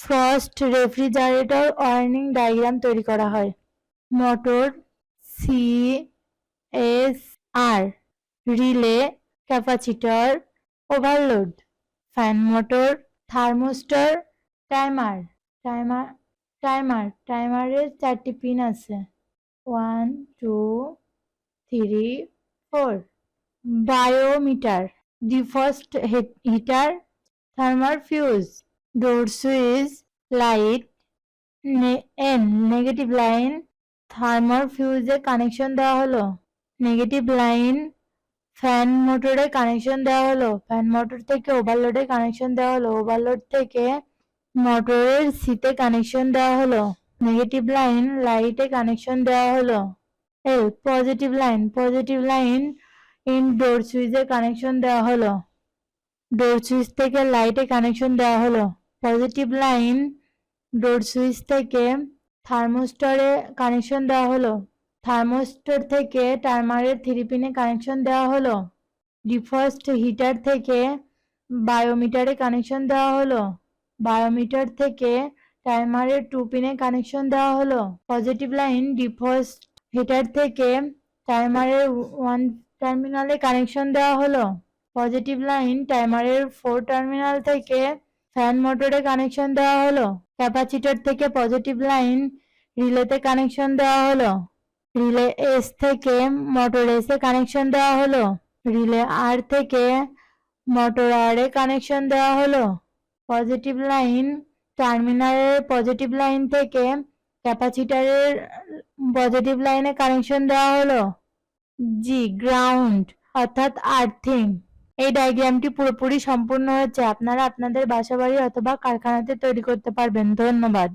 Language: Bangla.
ফ্রস্ট রেফ্রিজারেটর ওয়ার্নিং ডায়াগ্রাম তৈরি করা হয়। Motor CSR, relay, capacitor, overload, fan motor, thermistor, timer. টাইমারের 4টি পিন আছে, 1 2 3 4। Bimetal, defrost heater, thermal fuse, door switch, light, negative line, thermal ফিউজে কানেকশন দেওয়া হলো। নেগেটিভ লাইন ফ্যান মোটরে কানেকশন দেওয়া হলো। ফ্যান মোটর থেকে ওভারলোডে কানেকশন দেওয়া হলো। ওভারলোড থেকে মোটরের সিতে কানেকশন দেওয়া হলো। নেগেটিভ লাইন লাইটে কানেকশন দেওয়া হলো। পজিটিভ লাইন ইন ডোর সুইচে কানেকশন দেওয়া হলো। ডোর সুইচ থেকে লাইটে কানেকশন দেওয়া হলো। পজিটিভ লাইন ডোর সুইচ থেকে থার্মোস্টরে কানেকশন দেওয়া হলো। থার্মোস্টর থেকে টাইমারের 3 পিনে কানেকশন দেওয়া হলো। ডিফ্রস্ট হিটার থেকে বায়োমিটারে কানেকশন দেওয়া হলো। বায়োমিটার থেকে টাইমারের 2 পিনে কানেকশন দেওয়া হলো। পজিটিভ লাইন ডিফ্রস্ট হিটার থেকে টাইমারের 1 টার্মিনালে কানেকশন দেওয়া হলো। পজিটিভ লাইন টাইমারের 4 টার্মিনাল থেকে ফ্যান মোটরে কানেকশন দেওয়া হলো। ক্যাপাসিটর থেকে পজিটিভ লাইন রিলেতে কানেকশন দেওয়া হলো। রিলে এস থেকে মোটর এসে কানেকশন দেওয়া হলো। রিলে আর থেকে মোটর আর এ কানেকশন দেওয়া হলো। পজিটিভ লাইন টার্মিনালের পজিটিভ লাইন থেকে ক্যাপাসিটরের পজিটিভ লাইনে কানেকশন দেওয়া হলো। গ্রাউন্ড অর্থাৎ আর্থিং। এই ডায়াগ্রামটি পুরোপুরি সম্পূর্ণ হয়েছে। আপনারা আপনাদের বাসাবাড়ি অথবা কারখানাতে তৈরি করতে পারবেন। ধন্যবাদ।